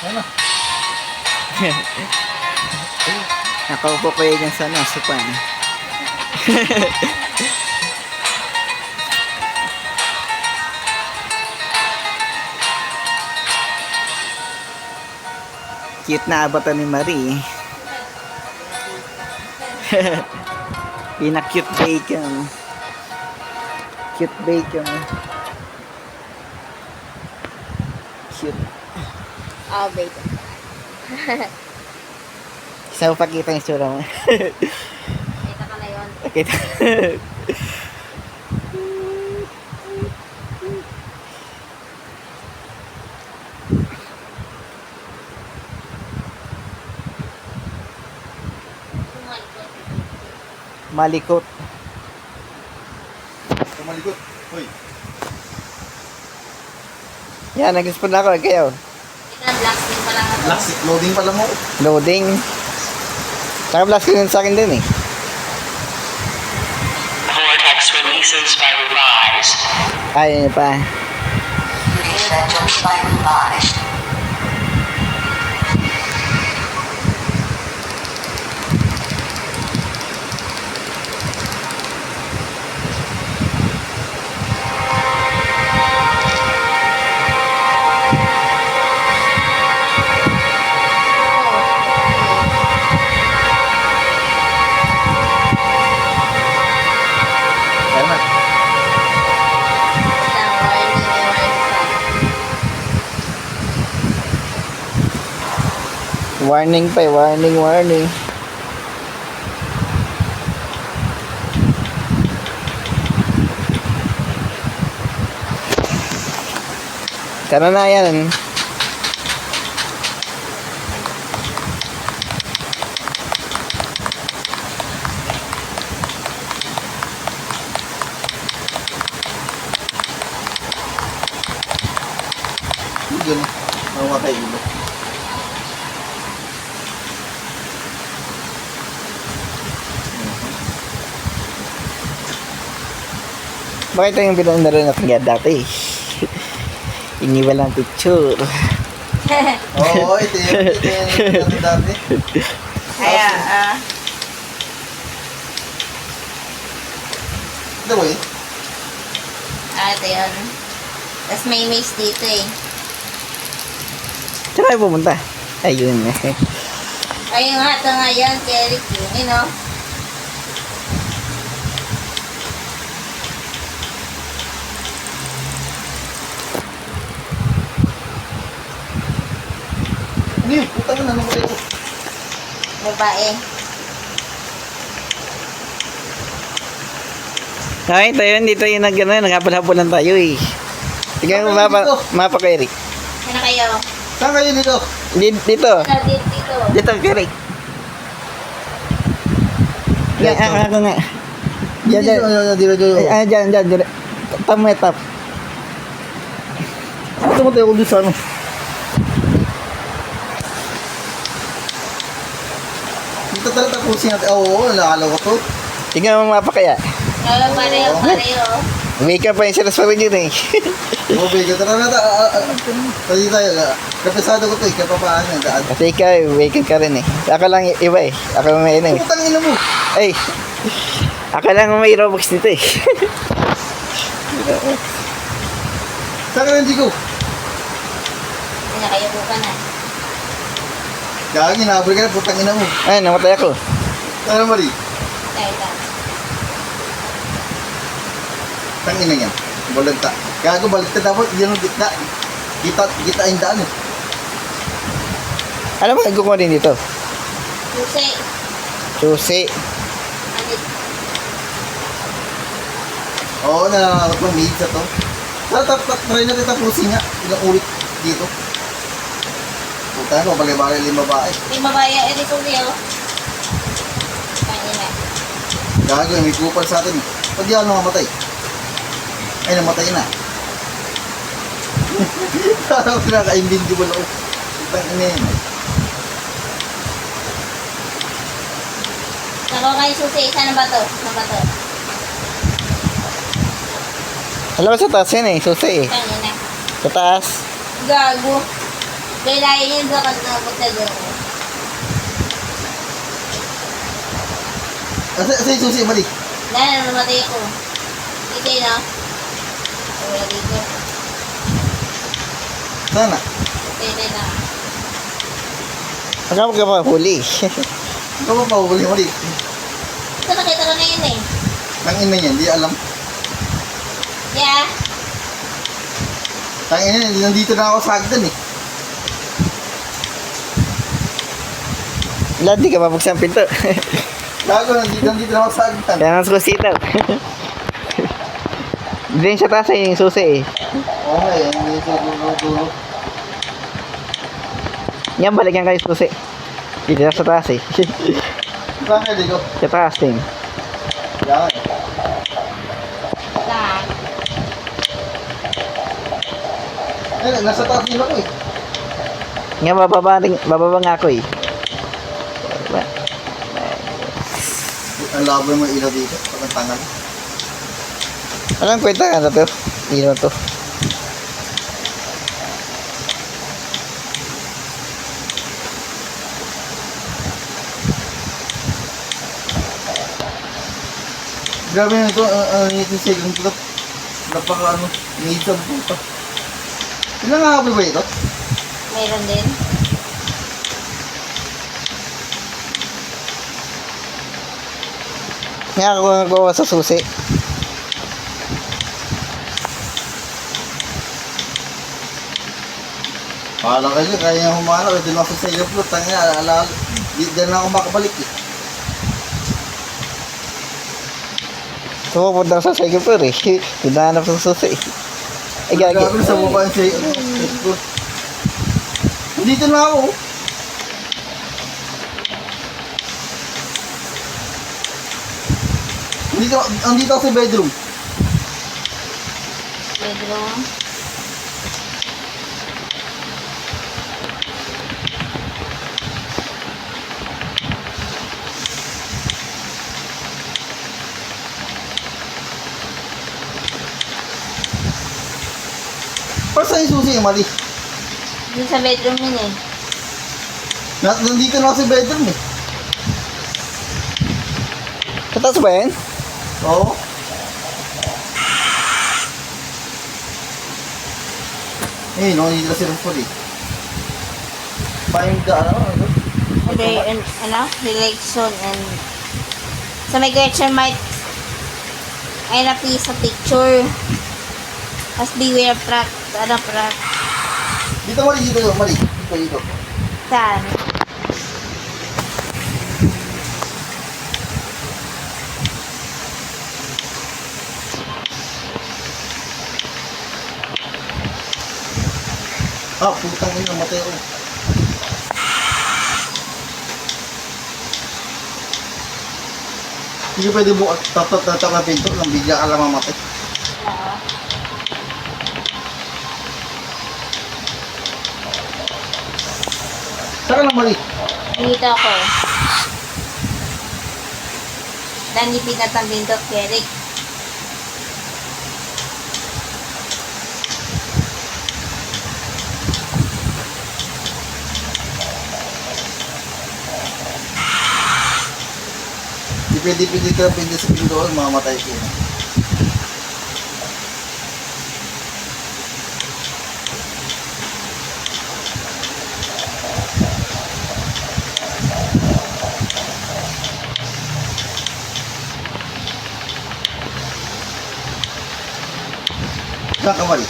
Ano? Nakaupo kayo dyan sa nasupan. Cute na abatan ni Marie. Pina-cute bacon. Cute bacon. Cute. Oh, bacon. Isa mo pakita yung sura mo. Kita ka na yun. Kita. Malikot. Tumalikot. Hoy. Yan, nag-spawn ako. Kayo. Kita black screen pa lang ako. Last loading pa lang mo. Loading. Saka blast screen sa akin din eh. Vortex releases by Revise. Ayun pa. Reschedules by Revise. Kaya na. Warning pa eh. Warning, warning. Tara na yan. Yun. Mamatay ulo. Bakit ito yung pinanaro natin dati? Iniwan lang picture. Oo, ito yung dati. Kaya, Ito ba yun? ito yun. Tapos may maze dito eh. Saan kayo pumunta? Ayun eh. Ayun nga, ito nga yan, Kelly Q. You know? Ano yun? Putang na naman ito. Babae. Ay, ito yun. Dito yung nag-hapon-haponan tayo eh. Tingnan mo mapa ko, Eric. Ano kayo? Saan kayo dito? Dito. Ano dito? Dito, Eric. Yan, ako nga. Diyan, diyan. Diyan. Tama yung tap. Ito mo tayo kung dito sa ano? Dito talaga tapusin natin. Oo, nakalaw ko to. Tingnan mo mapa kaya. Oo, pareho. Make up pa yung silas pa rin yun eh. Oo, bigyan. Tara na tayo tayo. Kapesado ko to eh. Kapapaan yan. Kasi ikaw, wake ka rin eh. Ako lang iba eh. Ako may ano eh. Putang ina mo. Ay, ako lang may Robux dito eh. Saan ka na, Jigo? Ano kayo po ka na? Gagi, nabal ka na. Putang ina mo. Ay, namatay ako. Ano, Marie? Tayo. Tang ina yan. Balagta. Gago, balagta dapat. Yan ang gitna. Kita yung daan eh. Ano ba nagkukuha din dito? Susi. Susi. Alit. Oo, nananakot ng mid sa to. Try natin tapusin nga. Ilang ulit dito. Puta mo, bagay-bagay yung babae. May mabaya, ito niyo. Kanina. Gago, may kupal sa atin. Pag yan mamatay. Ay, namatay na. Parang pinaka-invincible ako. Putang ina yan. Nako kayo susi, isa na ba to? Ano ba to? Alam mo sa taas yan eh, susi eh. Kanina. Sa taas. Gago. Kailangan yun doon kasi napunta doon. Asa yung susi, mali. Dahil namatay ako. Dito yun ah. Wala dito. Sana. Dito yun ah. Magkama ka pa huli. Ikaw ba pa mali? Ito nakita ko na yun eh. Ang ina niyan, di alam. Yeah. Ang ina niyan, nandito na ako sa hagdan eh. Wala, di ka mabuksan ang pinto. Gago, nandito na ako sa hagdan. Kaya nga susi daw. Diyan siya taas yung susi eh. Oo nga eh, hindi siya dulo. Yan, balik yan kayo susi. Dito sa taas eh. Saan ka dito? Sa taas din. Yan eh. Saan? Eh, nasa taas din ako eh. Nga, bababa nga ako eh. Ang labo mo ilaw dito, pag ang tangal. Anong kwenta ka na to? Hindi naman to. Grabe na ito, ito second plot. Napaka ano, need sa puta. Ilang hapon ba ito? Meron din. Nga ako nagawa sa susi. Pahala kayo, kaya niya humana, pwede lang sa second plot. Tanga, alala, di na ako makabalik eh. Pupunta sa second floor eh. Hinahanap sa susi eh. Ay, gagi. Grabe sa baba yung second plot. Dito na ako. Andito ako sa bedroom. Bedroom. Para saan yung susi yung mali? Dun sa bedroom yun eh. Nandito na ako sa bedroom eh. Sa taas ba yan? Oo. Eh, no, hindi na si Rumpol eh. Find the, ano? Relation and sa may question mark ay napi sa picture. As beware of track. Ano track? Dito mali, dito, mali. Dito. Saan? Ah, putang ina, matay ako. Hindi pwede bukas, tatak na pinto, nang bigla ka lang mamatay. Oo. Saan ka lang mali? Dito ako. Dani pinatambing to, Eric. Hindi pwede ka pwede sa pinto, mamamatay ko. Saan ka mali?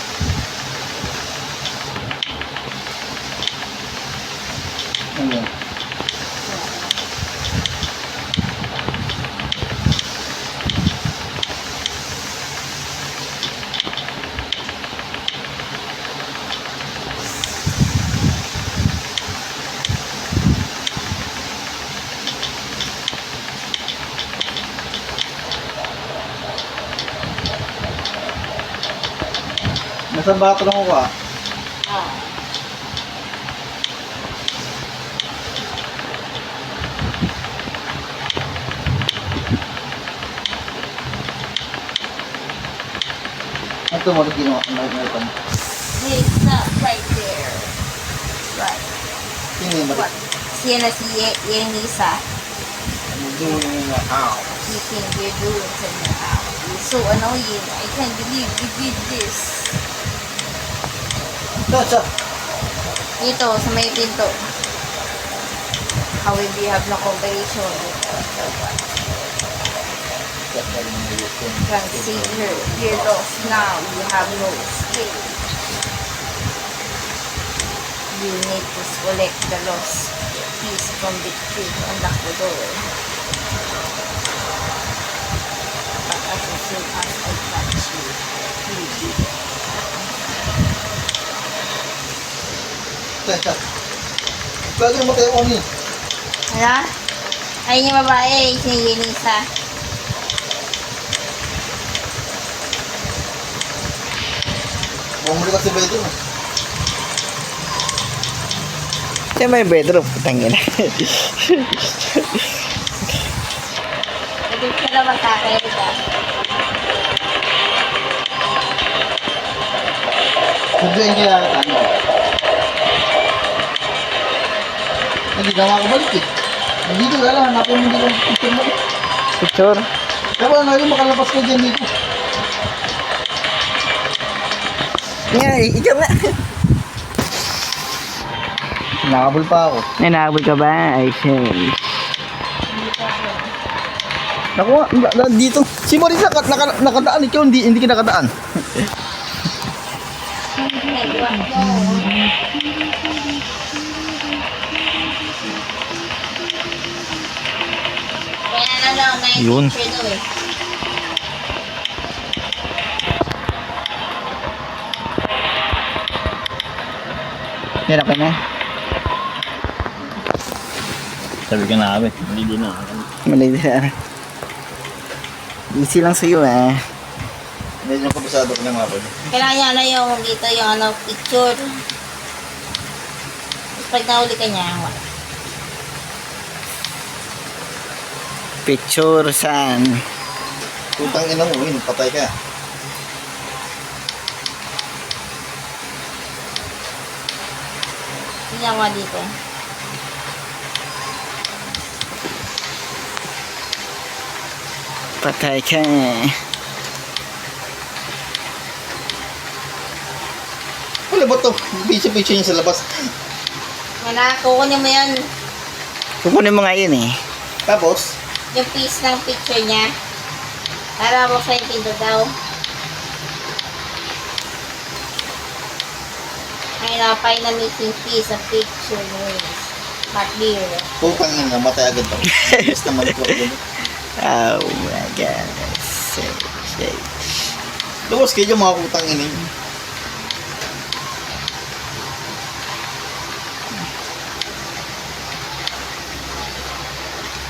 Ano yan? Nasa bathroom ako ka. Ah. Ito mo rin ginawa. Nakikita mo. Hey, stop right there. Right. yung mali? Siya na si Yenisa. I'm doing it in the house. You think you're doing something now. You're so annoying. I can't believe you did this. Gotcha. Dito, sa may pinto. How will you have no cooperation? Consider you're lost now. You have no escape. You need to collect the lost piece from the tree. Unlock the door. But as soon as I touch you, you did. Gotcha. Lagi mo tayo on yun. Ano? Ayun yung babae, si Yenisa. Bumuli ka si Beto. Siya may bedroom. Putangin na. Naging ka naman sa akin, diba? Kudyain kaya tayo. Hindi ka makabalik eh. Nandito ka lang, hanapin mo dito ang picture mo. Picture. Kaya ba ngayon makalabas ka dyan dito? Nga, ikaw nga. Nakabol pa ako. May nahabol ka ba? Ay, shame. Naku, dito. Si Marisa nakadaan, ikaw hindi ka nakadaan. Kaya na lang, may Yun. picture daw eh. Yan, okay na. Sabi ka na kami, hindi na. Mali na. Easy lang sa'yo eh. Medyo kabisado ko na mga pwede. Kailangan niya na yung dito yung ano, picture. Tapos pag nahuli ka niya, wala. Picture saan? Tutang ina mo, patay ka. Hindi ako dito. Patay ka. Wala ba to? Picture niya sa labas. Wala, kukunin mo yan. Kukunin mo nga yun eh. Tapos, Yung piece ng picture niya. Para mo sa pinto daw. Ay, napay na missing piece of picture mo. Hot beer. tutang ina, matay agad ako. Yes naman ito. Oh my God. So, shit. Luwas kayo dyan mga kutang ina yun.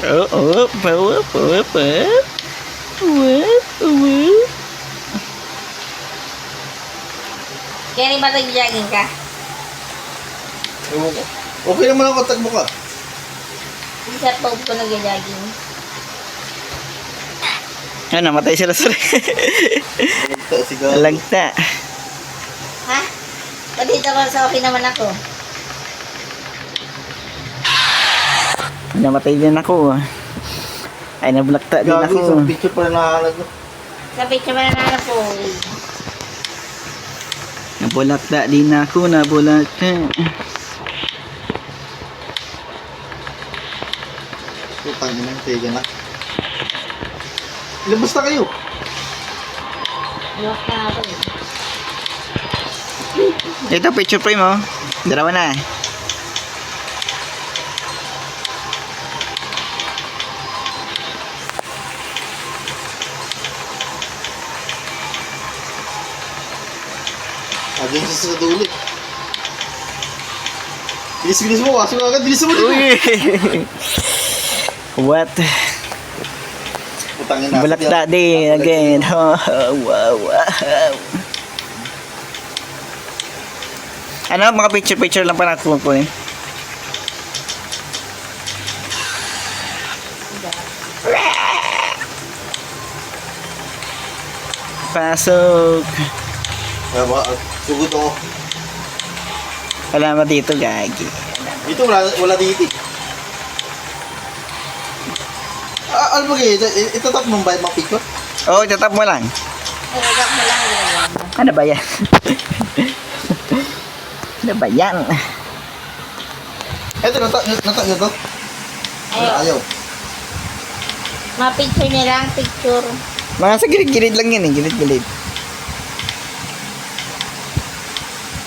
Oh, oh, oh, oh, oh, oh. Kaya rin ba nag-jogging ka? Ewan ko. Okay naman ako, tagbo ka. Hindi sa pope ko nag-jogging. Ano, namatay sila sa Lagta, sigaw. lagta. Ha? Ba't dito ko sa okay naman ako? Namatay din ako. Ay, nablakta din Gagi, ako. isang picture pa na nakalag mo. Sa picture ba na po? Nabulakta din ako, nabulakta. Tutang ina, tiga na. Labas na kayo. Iwas na ako eh. Ito, picture frame oh. Dalawa na. Agad siya sa dulo. Bilis mo, wasok agad, bilis mo dito. Uy! What? Putangin na. Bulakta din again. Oh, wow, wow. Ano, mga picture-picture lang pa natin kukunin. Pasok. Kaya ba, sugod ako. Wala mo dito, gagi. Ito, wala dito. Ano ba kayo? Ito tap mo ba yung mga picture? Oo, tatap mo lang. Ilagak mo lang yun. Ano ba yan? Ano ba yan? Ito, natak nyo to? Wala, ayaw. Mga picture niya lang, picture. Mga sa gilid-gilid lang yan eh, gilid-gilid.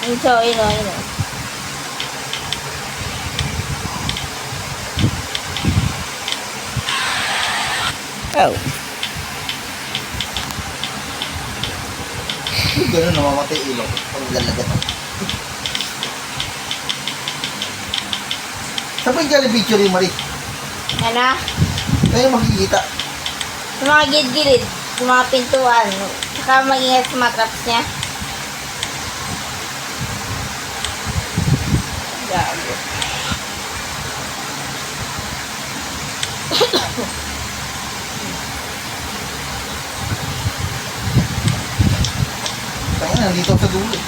Ito, ino. Oh. Ganun, namamatay ilaw. Pag lalagat ako. Saan ba yung galing picture yung Marie? Ano? Kaya makikita. Sa mga gilid-gilid, sa mga pintuan. Saka mag-ingat sa mga traps niya. Gago. Kaya nandito ako sa dulo.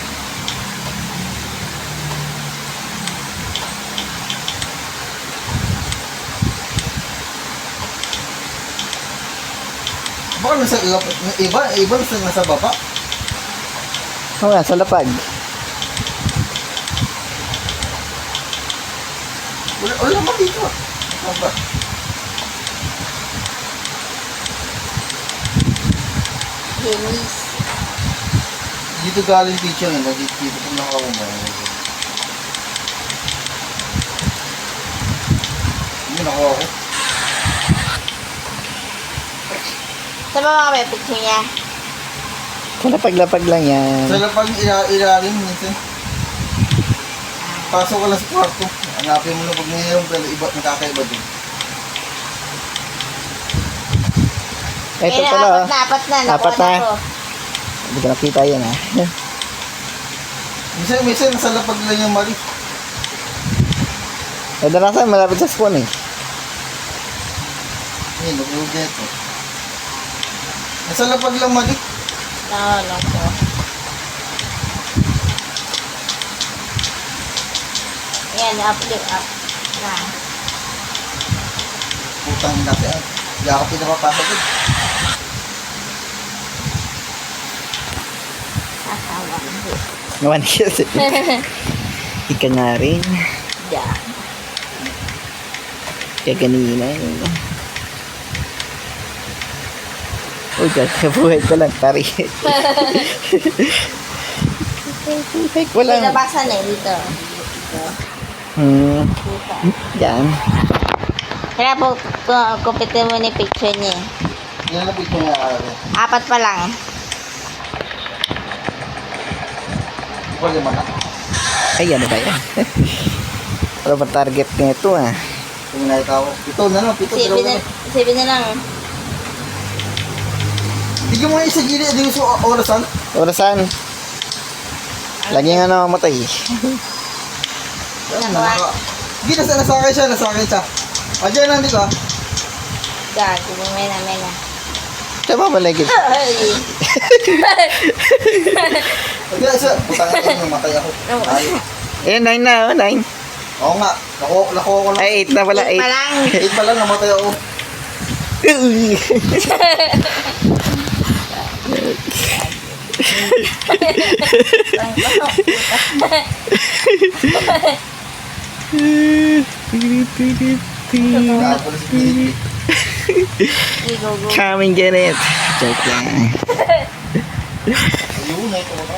Baka nasa iba nasa baba. Oo nga, sa lapag. Wala naman dito. Ano ba? Denise. Dito galing picture nga. Dito kung nakakuma. Hindi nakuha ako. Sa mga may picture niya. Sa lapag-lapag lang yan. Sa lapag ilalim minsan. Pasok ka lang sa kwarto. Hanapin mo na pag mayroong pero iba, nakakaiba din. Ito Kaya pala. apat na. Nakuha Apat na. na ko. Hindi ko nakita yan ah. Minsan nasa lapag lang yung Marie. Kadalasan malapit sa spawn eh. Ayun, nag-ugat ito. Nasa lapag lang Marie. No ko. Ayan, up. Na. Putang ina siya. Hindi ako pinapapasok din. Asawa. Nawan kasi. Ika nga rin. Yeah. Kaya kanina yun. Uy, kakabuhay ko lang. Pari. Buhay ko lang. Pinabasan eh dito. Dito. Yan. Kaya po, kumpitin mo ni picture niya. Yan na picture nga ako. Apat pa lang. Wala man na. Ay, ano ba yan? Ano ba target nito ah? Kung nakita ko. Ito na lang. Ito, dalawa na. Sabi na lang. Bigyan mo yung isa gilid. Hindi ko sa orasan. Orasan. Lagi nga namamatay. Nakuha. Hindi, nasakay siya. Diyan lang, di ba? Gago, may na. Tama ba lagi? Ay. Hindi, isa. Putang ina, matay ako. Ay. Ayan, 9 na oh, 9. Oo nga. Nakuha ko lang. Ay, 8 na pala, 8. Pa lang. 8 pa lang, namatay ako. Gago na si Pilipin. Go. Come and get it. Joke lang. Ayun, ito ko na.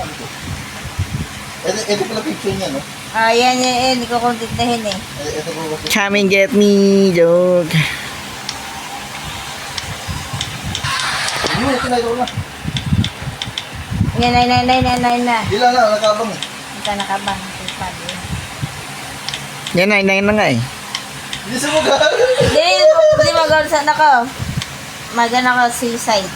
Ito pala picture niya, no? Yan. Hindi ko kontintahin eh. Ito po ba? Come and get me. Joke. Ayun, ito na, ito na. Yan, na. Bila na, nakabang eh. Ito nakabang. Yan, 9 na nga eh. Hindi sa mga. Hindi mag-on sa ako. Magana ko suicide.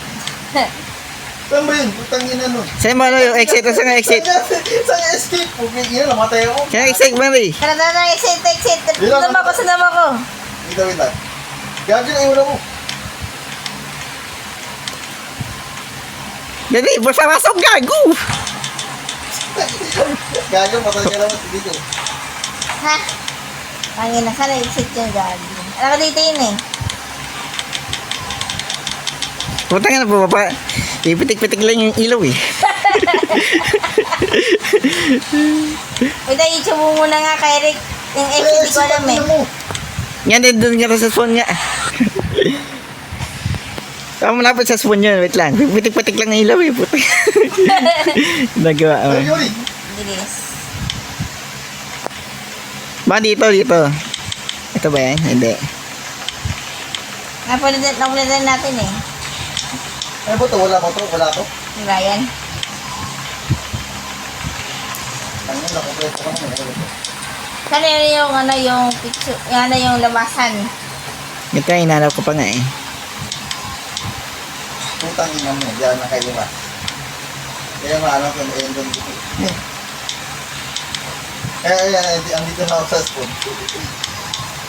Saan ba yun? Putang ina nun. Saan mo ano yung exit? Saan nga exit? Saan nga escape? Okay, yun, namatay ako. Saan nga exit, Mary? Tara, exit. Bilang- Sinama ko. Wait lang. Gagi na iwan mo. Dali, basta masok gago! Gagi, matay ka naman dito. Ha? Ang ina, sana exit yung gagi. Alam ko dito yun eh. Puta nga na po, papa. Ipitik-pitik lang yung ilaw eh. Wait, YouTube mo muna nga kay Rick. Yung exit, di ko alam eh. Tingnan mo. Yan din doon nga sa phone nga. Tama malapit sa spoon yun. Wait lang. Pitik-pitik lang ng ilaw eh. Puta. Nagawa. Ay, Yuri. Bilis. Ba dito, dito. Ito ba yan? Hindi. Napulitan natin eh. Ano ba ito? Wala mo ito? Wala ito? Yung Ryan. Ano na, kompleto ka naman. Sana yun yung ano yung picture, yung ano yung labasan. Ito yung inanap ko pa nga eh. Putang ina mo, diyan na kayo ba? Kaya maano kung ayun doon dito. Andito na ako sa spoon.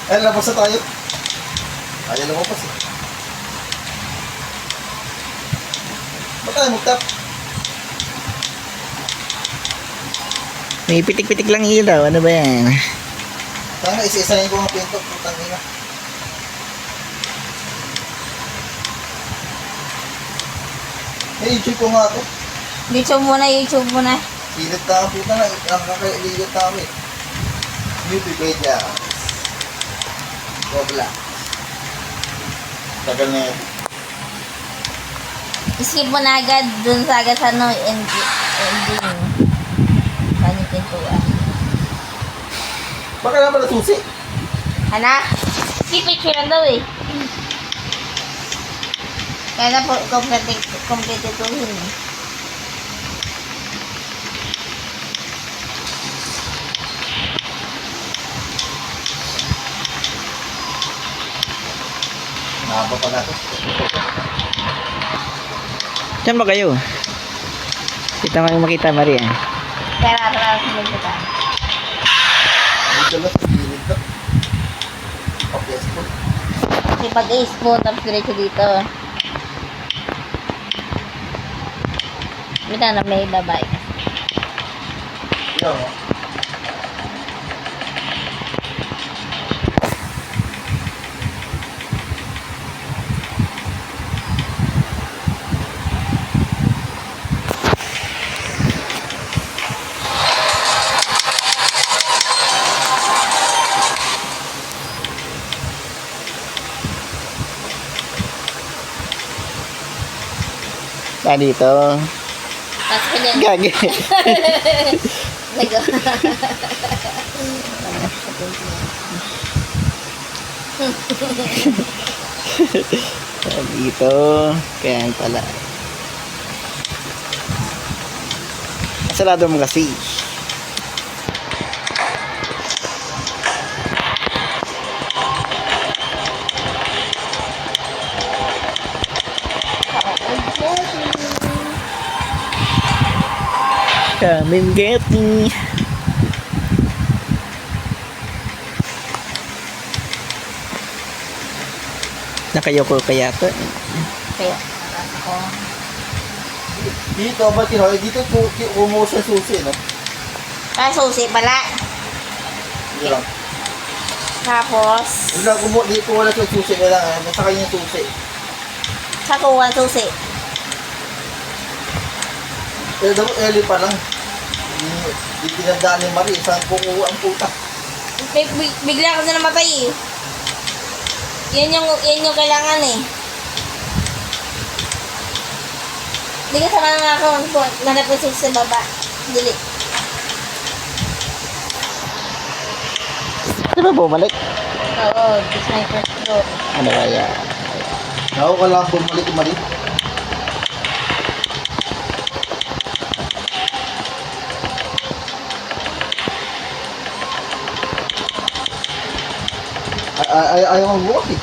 Labas na tayo. Ayaw lumabas eh. Ba't tayo magtap? May pitik-pitik lang yung ilaw. Ano ba yan? Sana isa-isahin ko ang pinto. Putang ina. YouTube ko nga ito. YouTube muna. Pilit na ang puta na. Ang kakailigit na kami. Wikipedia. Gobla. Tagal na yan. Skip mo na agad dun sa agad sa ano, ending. Paano yung pintuan? Baka naman na susi. Anak, skip picture lang daw eh. Kaya na po, complete tuhin eh. Nahaba pala ito. Saan ba kayo? Kita mo yung makita, Maria. Kaya para sa magkita. Dito lang sa gilid ito. Okay, spoon. Kasi pag ace mo, tapos diretso dito. Bita na may babay. Yan o. Dito. Tapos ko dyan. Gagi. Lego. Dito. Kaya pala. Sarado mo kasi. Come and get me. Nakayoko kaya to. Kaya, ako. Dito ba tinoy? Dito umuha sa susi, no? Ah, susi pala. Dito lang. Tapos, Dito wala sa susi. Kailangan. Nasa kanya susi. sa kuha susi. Pero dapat early pa lang. Hindi tinandaan ni Marie. Saan kukuha ang puta? Bigla ko na namatay eh. Yan yung kailangan eh. Hindi ka sama nga ako. Nanap ko sa baba. Dili. Di ba bumalik? Oo, this my first floor. Ano ba yan? Ako ka lang bumalik ni Marie. Ayaw mo bukas eh.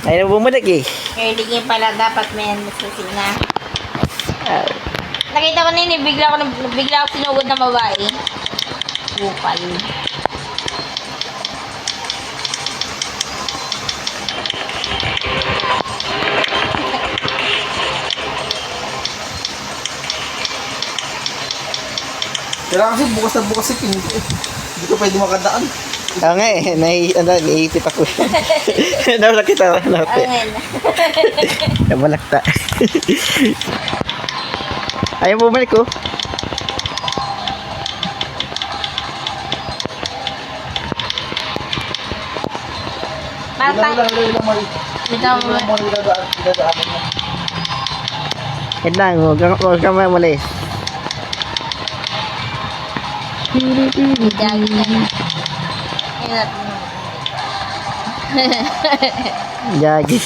Ayaw na bumalik eh. Kaya ligin pala dapat may susi na. Ah, Nakita ko nini, bigla ako sinugod na babae. Bukal. Kailangan kasi bukas na bukas si Pinto eh. Hindi ko pwede makadaan. Oo nga eh, naiipit ako. Nawala kita, nawala. Angin. Nabalakta. Ayaw bumalik ko. Patay. Bitaw mo. Yan lang, huwag ka mamulis. Bidagi ka na. Ayun natin. Gagi.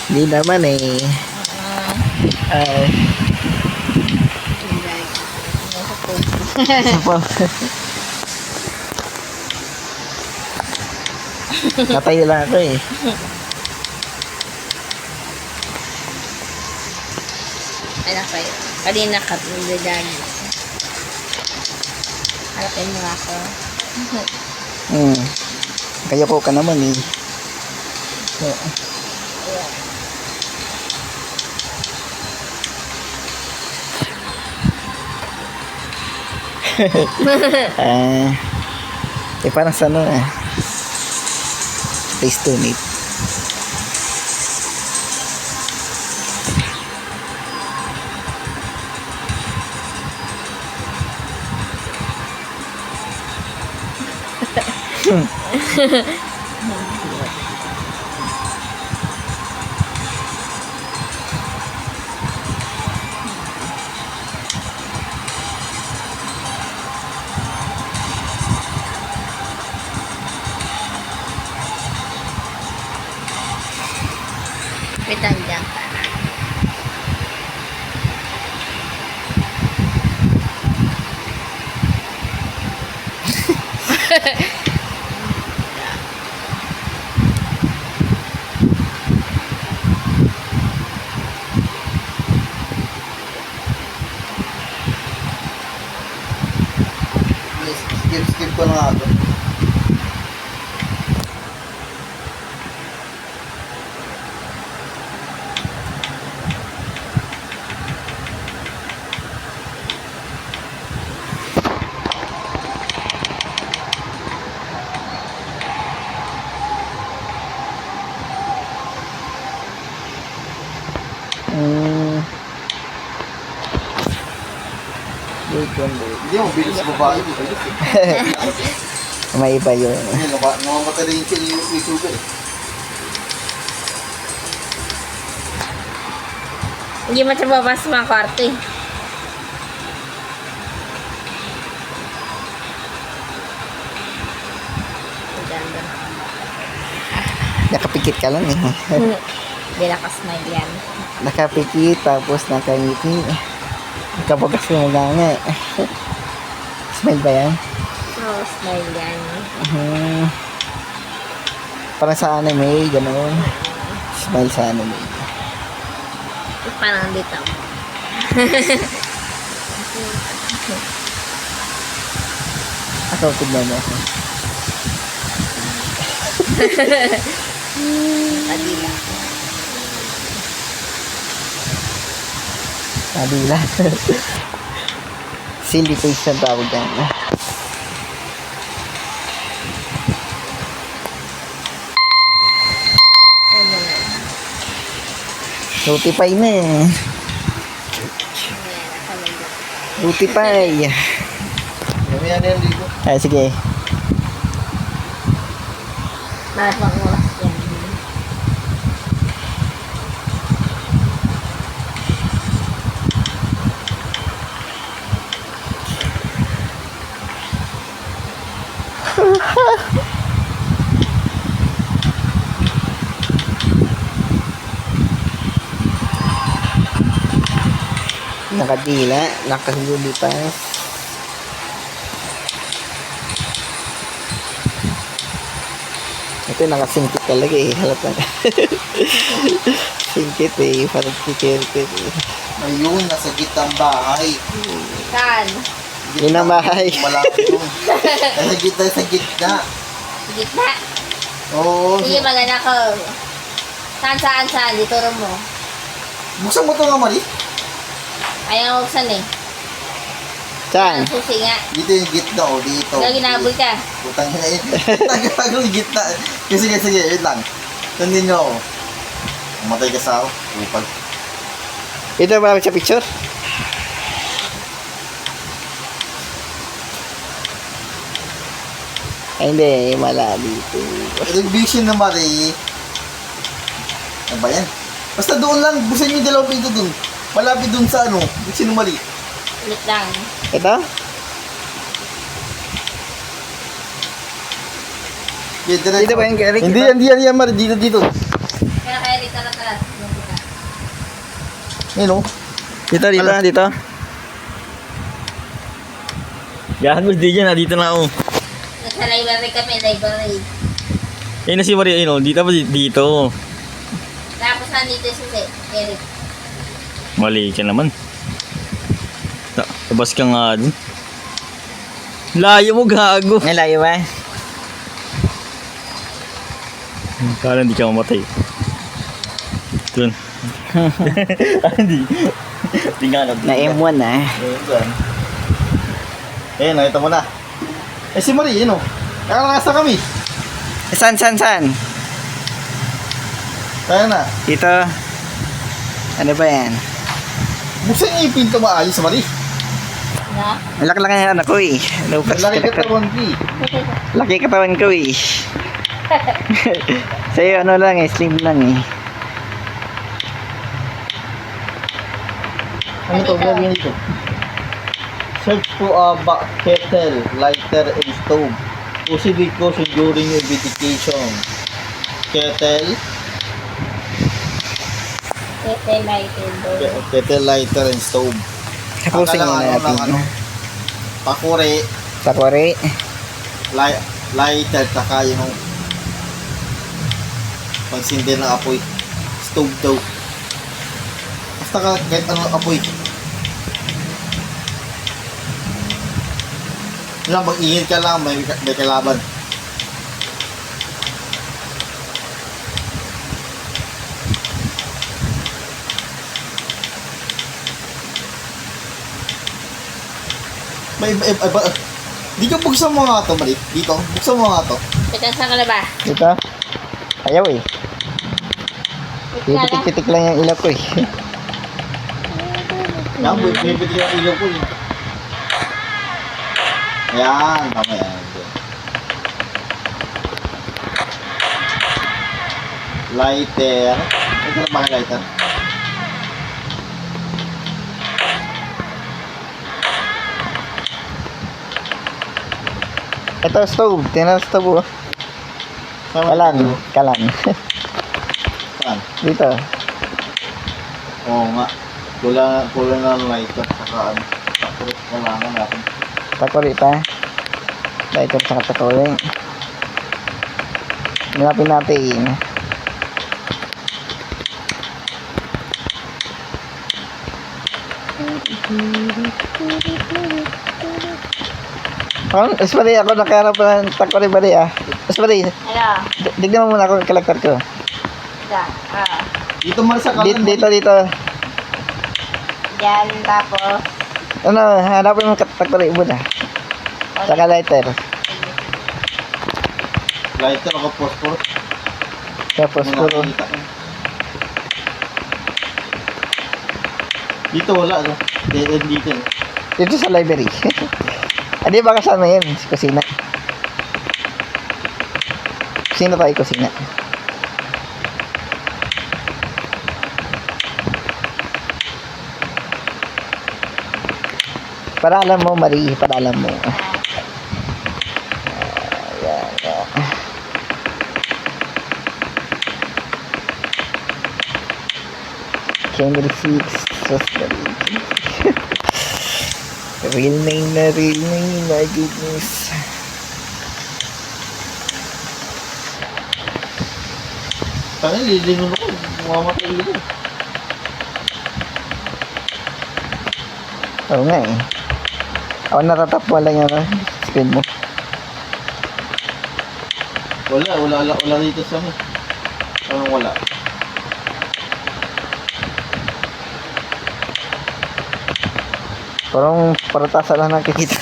Hindi naman eh. Natayo lang ako eh. Ay, nakayo. Kanina ka, bidagi. Harapin mo ako. Kaya ko ka naman eh. Parang sa ano eh. Place to meet. Pitandang ka na. Skip ko na nga ito. Hindi mo bilis sa babae. May iba yun. Namamatay rin siya yung sugar. Hindi mo siya babas sa mga kwarto eh. Ganda. Nakapikit ka lang eh. Hindi nakasmile yan. Nakapikit tapos nakangiti. Nakabukas mo lang nga. Smile ba yan? Oo, smile yan. Parang sa anime, gano'n. Smile sa anime. Parang dito. Ako, tignan mo ako. Kadila. Kabila. Silly face ang tawag yan. Ayun na. Notify na eh. Ayan, nakalagay. Notify. Mamaya na yan dito. Ah, sige. Marapang oras yan. Nakadila, nakagulipas. Ito nakasingkit talaga eh. Halata. Singkit eh. Parang kikirkit eh. Ayun, nasa gitang bahay. Saan? Yun ang bahay. Malapit yun. Nasa gitna, sa gitna. Gitna. Oo. Sige, magana ko. Saan? Dito rin mo. Buksan mo ito nga, Mari. Ayaw buksan eh. Saan? Ang susi nga. Dito yung gitna, oh. Dito. Kaya ginabol ka. Putang na yun. Tagagago yung gitna. Sige, yun lang. Tandin nyo ako. Umatay ka sa ako. Upal. Ito ba sa picture? Ay, hindi. Wala dito. Revision na, Mari. Ano ba yan? Basta doon lang. Buksan nyo yung dalawang pinto doon. Malapit doon sa ano. Buksan mo, Mari. Ulit lang. Ito? Dito ba yung Eric? Hindi yan, Mari. Dito. Kaya Eric, tara. Ayun, oh. Dito. Gago, di dyan, dito na ako. Nasa library kami, library. Ayun na si Maria, ayun, dito pa dito. Tapos nandito si Eric. Mali ka naman. Labas ka nga dun. Layo mo, gago. May layo ba? Kala hindi ka mamatay. Dun. Hindi. Tingnan Na M1 na. Ayun, nakita mo na. Eh, si Mari, yun, oh. Nakalakasa kami. Saan? Kaya na. Dito. Ano ba yan? Buksan niyo yung pinto maayos, Mari. Na? Ang laki-laki ng anak ko eh. Laki ka tawon, P. Laki katawan ko eh. Sa'yo ano lang eh, slim lang eh. Ano to? Gagawin ito. Search for a kettle, lighter, and stove. Possibly caution during your medication. Kettle, lighter, and stove. Tapusin muna natin. Pakure, Takwari. lighter, saka yung pansindi ng apoy. Stove daw. Basta kahit anong apoy. Lang, mag-ingit ka lang, may kalaban. Di ka buksan mo nga ito, Mari. Dito, buksan mo nga ito. Teka, saan ka na ba? Dito. Ayaw eh. Pitik-pitik lang yung ilaw ko eh. Yan, bibit yung ilaw ko eh. Ayan, tama yan. Lighter. Ito na ba lighter? Ito stove. Tingnan stove oh. Kalan. Saan? Dito. Oo nga. Kulang na ng lighter. Saka ano. Tapos kailangan natin. Takwari pa. Lighter saka takwari. Hanapin natin. Espari, ako nakaharap ng takwari bali ah. Espari, Ano? dignan mo muna ako yung kalakter ko. Diyan. Dito man sa kalan. Dito. Diyan, tapos. Ano, hanapin mo yung takwari muna. Saka lighter. Lighter ako phosphorus. Tapos puro. Dito wala, no? Dead dito. Dito sa library. Hindi ba kasama yan? Si kusina. Kusina tayo, kusina. Para alam mo, Marie. Para alam mo. January 6, real name, my goodness. Tangan, lilingon ako. Mamatay dito. Oo nga eh. Ako natatapwa lang yan, screen mo. Wala dito sa amin. Anong wala? Parang paratasa lang nakikita.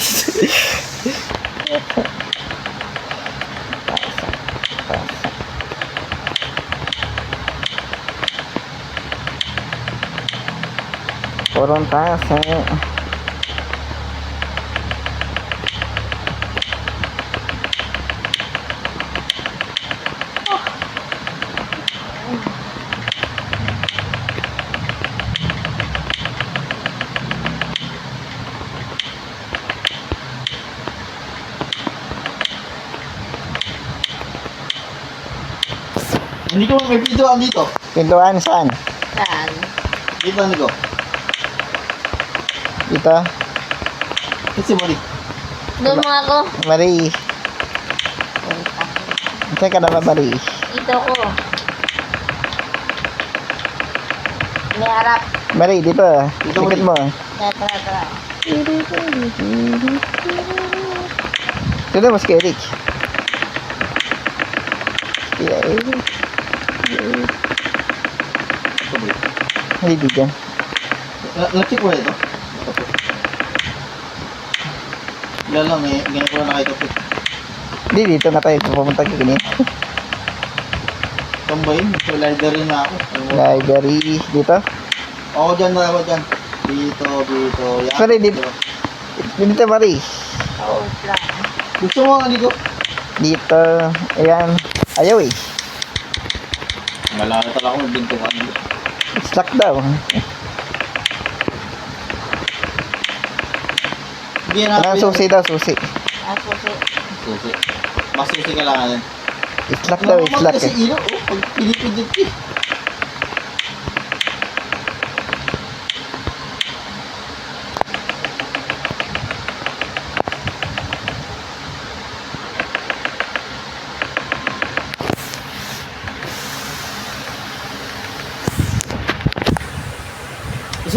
Parang tasa. Hindi ko may videoan dito. Pintuan saan? Saan? Dito, hindi ko. Dito? Kasi mali. Doon mo ako. Marie. Saan ka na ba, Marie? Dito ko. May harap. Marie, dito. Dito, Likod Marie. mo. Tara. Dito mas kay Eric. Yeah, Eric. Ito ba ito? Hindi dyan. Na-check ko na ito. Wala lang eh. Ganyan ko lang nakita ito. Hindi, dito na tayo pumunta ka ganyan. Tambayin. Library na ako. Library. Dito? Oo, dyan na ako dyan. Dito. Yan. Sorry, dito. Dito, Marie. Oo, lang. Gusto mo ang ko? Dito. Ayan. Ayaw eh. Malala pala ako magbintungan. Stuck daw. Hindi na. Kailangan susi daw, susi. Susi. Susi. Mas susi ka lang yan. Slack daw, slack Kasi eh. ilo, oh. Pag pinipindit eh.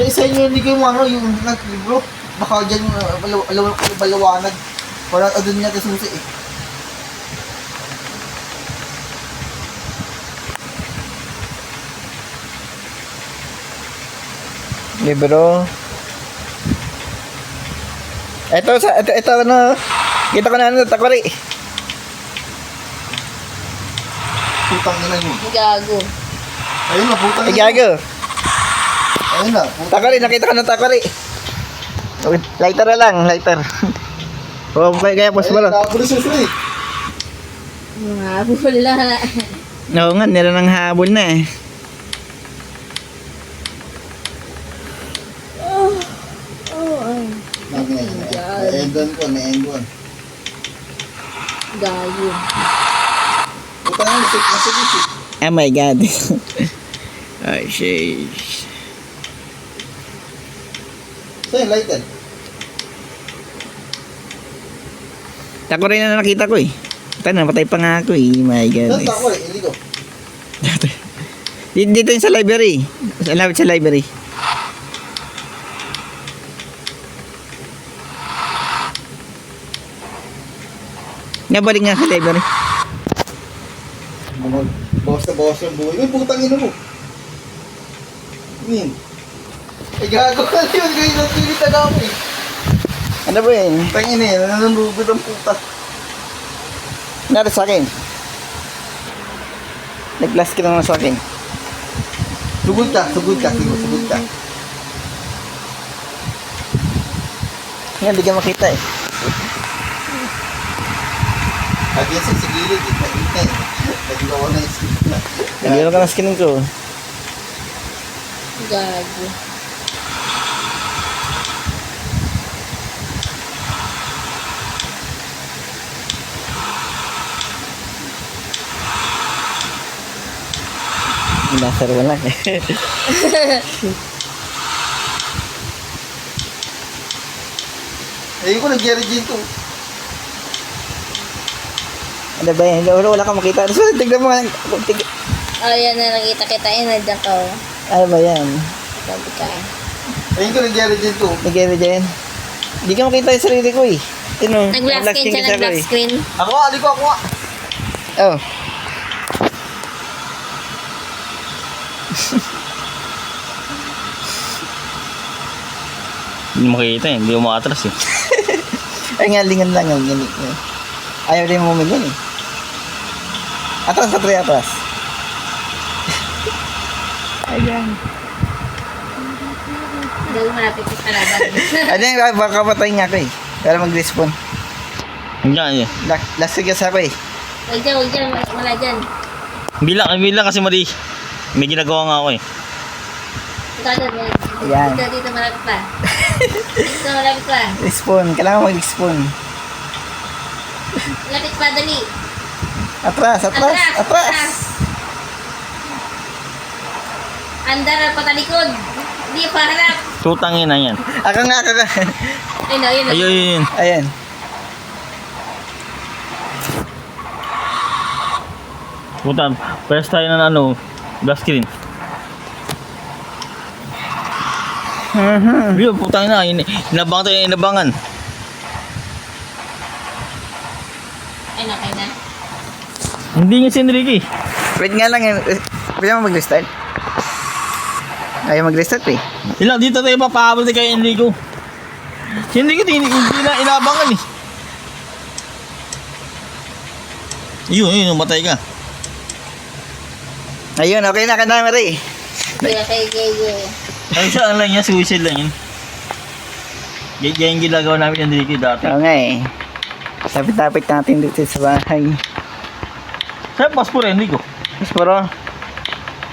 Isa nyo hindi kayo ano, yung naglibro. Baka dyan balawanag. Para adun niya ka susi eh. Libro. Ito ano. Kita ko na ano, takwari. Putang ina mo. Gago. Ayun na, putang ina. Igago. Ayun na, putang Takwari, nakita ko na takwari. Lighter na lang, lighter. O, kaya pos mo lang. Nakapuli susi. Mga bula. Oo nga, nila ng habol na eh. Na-endon ko, na-endon. Gago. Puta na, nasip. Oh my god. Oh, shit. Sa'yo, lighter. Takwari na nakita ko eh. Ito na, patay pa nga ako eh. My god. Saan ako eh, hindi ko. Dito yung sa library. Sa library. Nabalik nga sa library. Bawas na bawas yung buhay. Uy, putang ina mo. Min. Eh, gago ka yun. Ngayon ang pilit na ako eh. Ano ba yun? Tangin eh, nananugod ang puta. Nari sa akin. Nag-blast ka naman sa akin. Sugod ka. Yan, di ka makita eh. At yan sa sigilid, kita eh. Naglawa na yung skin na. Naglawa ka ng skin ko. Gago. Nasar mo lang eh. Ayun ko, nag-Jerry Jean to. Ano ba yan? Wala kang makita. So, tignan mo nga. Oh, yan na nakita kita. Nandiyan ka. Ano ba yan? Sabi ka. Ayun ko, nag-Jerry Jean to. Nag-ere dyan. Hindi ka makita yung sarili ko eh. Tino, Nag-black screen siya, kasi ako nag-black eh. screen. Ako nga. Oh. Hindi makikita eh. Hindi umaatras eh. Ay nga, lingon lang yun. Yan. Ayaw din mo yan eh. Atras, atras. Ayan. Gawin malapit sa kalaban. Ayan, baka patay nga ako eh. Para mag-respawn. Hanggang eh. Last sigas ako eh. Huwag dyan. Wala dyan. Bilang kasi mali. May ginagawa nga ako eh. Ikaw doon. Ayan. Dito malapit pa. Dito malapit pa. Respawn. Kailangan mag-respawn. Malapit pa, dali. Atras. Andar patalikod. Hindi pa harap. Tutangin na yan. Aka nga. Ayun. Ayun. Ayan. Puta, press tayo ng ano, glass screen. Yun, putang na. Inabangan tayo, inabangan. Ay, nakay na. Hindi nga si Enrique. Wait nga lang. Pwede mo mag-restart? Ayaw mag-restart eh. Ilang dito tayo papahabol tayo kay Enrico. Si Enrico hindi na inabangan eh. Yun, matay ka. Ayun, okay na ka na, Marie. Kaya kay. Ay, saan lang yan? Suicide lang yan. Yan yung ginagawa namin ng Enrico dati. Oo nga eh. Tapit-tapit natin dito sa bahay. Saan passport Enrico? Mas puro.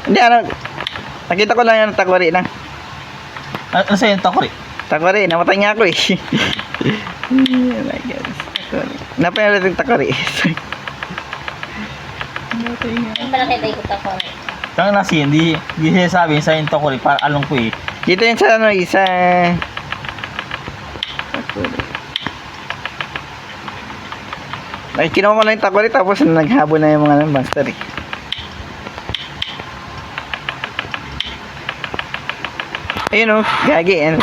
Hindi, nakita ko lang yung takwari lang. Ano sa'yo yung takori? Takwari, namatay nga ako eh. Oh my God. Takwari. Napaya natin takwari. Ang malaki tayo ko tako. Kaya nasi, hindi sinasabi sa yung takori para along ko eh. Dito yun sa ano, isa... Takwari. Ay, kinuha ko lang yung takwari tapos naghabol na yung mga monster eh. Ayun o, gagi.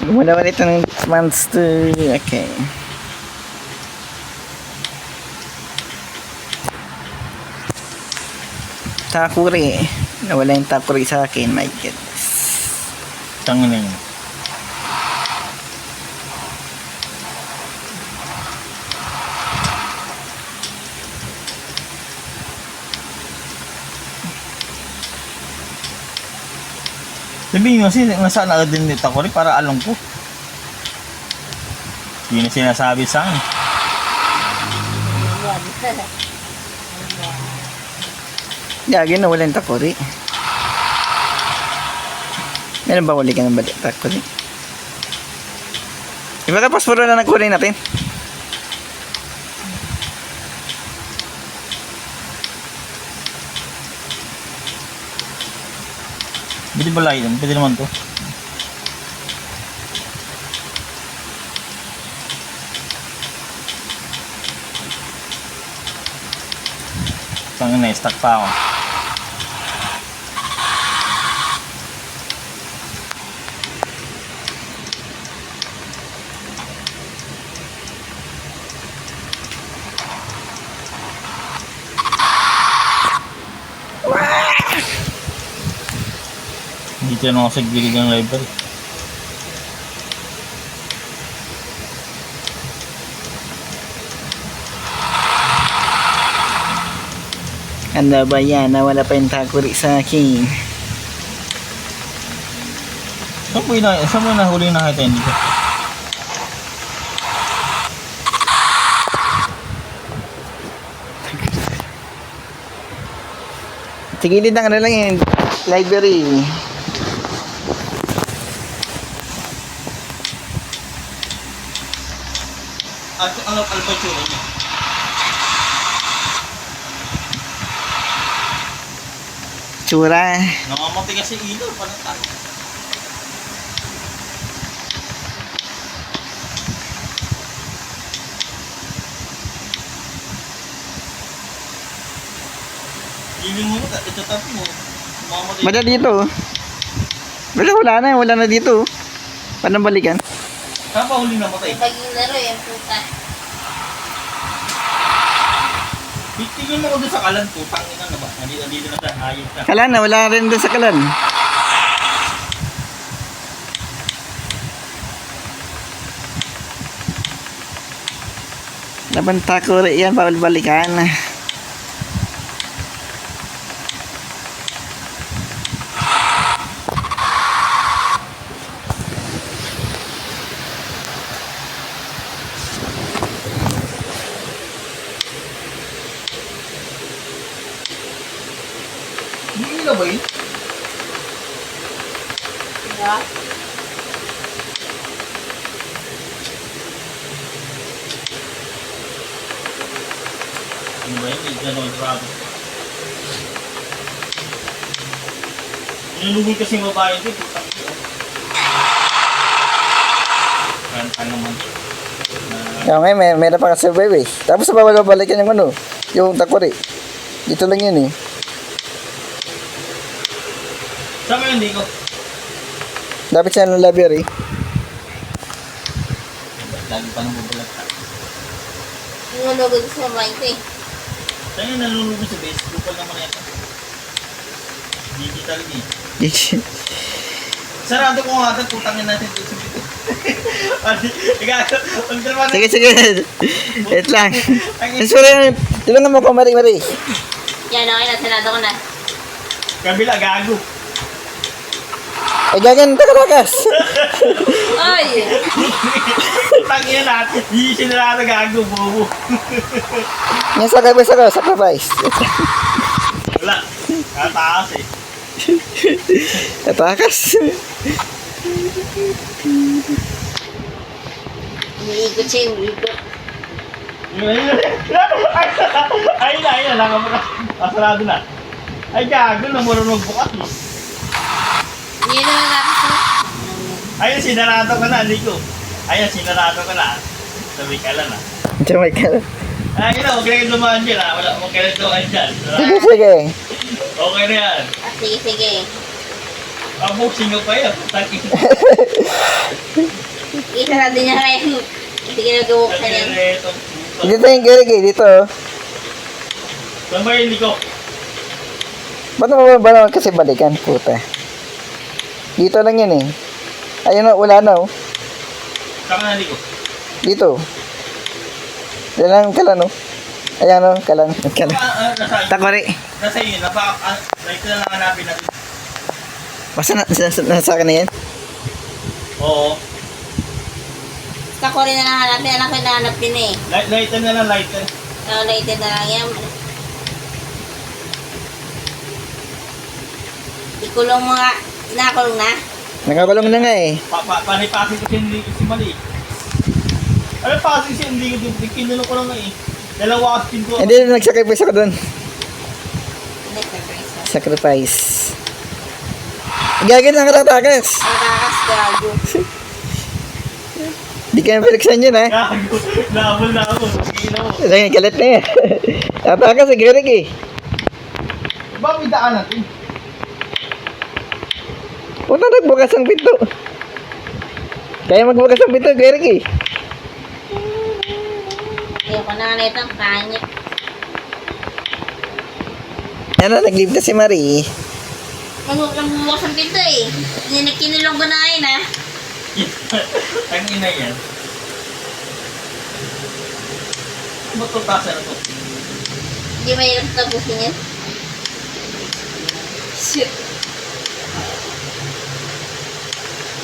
Gumalawan ito ng monster. Okay. Takuri. Nawala yung takuri sa akin. My goodness. Tangin na yun. Sabihin nyo kasi nasaan agad din nito takori para along ko. Hindi na sinasabi sa akin. Gagi, nawala yung takuri. Meron ba uli ka ng balik takuri? Iba ka paspuro na nagkulay natin. Pwede ba lahat yun? Pwede naman to. Tangin na, stuck pa ako. Dito na ako sa gilid ng library. Ano ba yan? Nawala pa yung takuri sa akin. Saan mo nahuli na kita dito? Tigilid ng ano lang yung library. Ano ba tsura niya? Tsura. Namamatay kasi ilaw. Parang tayo. Giving mo ito tabi mo. Namamatay. Bada dito. Wala na dito. Paano balikan? Saan pa huli namatay? Pag yung laro, yung puta. Tingin mo ko doon sa kalan po. Tangin na ba? Nandito na tayo. Hayop ka. Kala na, wala rin doon sa kalan. Laban takuri yan, bawal balikan. Hindi na ba yun? Diba? Ano ba yun? May gano'n grabe. Nilugol kasi yung babae ito. Putang ito. Kanta naman. Kaya ngayon, may napaka-survive eh. Tapos bawal balikan yung ano, yung takuri. Dito lang yun eh. Saan mo yun, Dico? Dapat siya ng library. Lagi pa nang bubulat ka. Nulugod sa mic eh. Saan yung nalulugod sa base? Kupal naman ito. Digital eh. Sarado ko nga ito, putangin natin dito sa bito. Sige, sige. Wait lang. Sorry, tulungan mo ko, Mari. Yan, okay na. Sinado ko na. Kabila, gago. Ay, gagan, takarakas. Ay! Tangin natin. Hindi sinarado gago, bobo. Yung sacrifice. Wala. Kataas eh. Tatakas. Umiikot siya, umiikot. Ayun na. Nakasarado na. Ay, gago na marunong bukas eh. Hindi naman natin sa... Ayun, sinarado ka na, Nico. Ayun, sinarado ka na. Sabi ka lang ah. Jamaica. Ayun na, huwag kayo dumaan dyan ah. Huwag kayo dumaan dyan. Sige, sige. Okay na yan. Ah, sige, sige. Pabuksing nyo pa yan. Putangin. Isa na din niya kaya. Sige, nag-uwok siya yan. Dito yung Gerigi, dito. Saan ba yun, Nico? Ba't mo ba naman kasi balikan, puta? Dito lang yan eh. Ayun na, wala na oh. Saan ka na, Nico? Dito. Diyan lang kalan oh. Ayan oh, kalan. Nasa Takori. iyo. Like na lang hanapin natin. Basta nasa akin na yan. Oo. Basta ko rin na nahanapin. Alam ko yung nahanapin eh. Lighter na lang, lighter. Nakalighted na lang yan. Ikulong mga... Inakulong na? Nakakulong na nga eh. Panipasing ko si Mali. Ano pasing siya? Hindi ko kinulong ko lang nga eh. Dalawa as pinto. Hindi, nag-sacrifice ako doon. Hindi, surprise na. Sacrifice. Gagawin ng katatakas. Nakakas, gago. Di ka na pinagsan yun ha. Gago. Nabol na ako. Sige na mo. Sige, galit na yan. Tatakas si Gerigi. Ba, may daan natin. Punta nagbukas ang pinto. Kaya magbukas ang pinto, Gerigi. Ayoko na nga nito, pangit. Ano, nag-leave na si Marie. Nagbubukas ang pinto eh. Kinilong ko na ngayon ha. Ang ina yan. Ba't ito tasa na to? Hindi mahirap tapusin yan. Shit.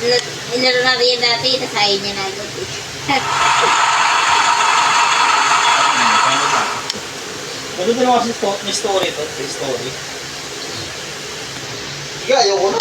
Nilaro natin yan dati, nasahin niya na agad eh. Maganda naman kasi story to. Story. Sige, ayoko na.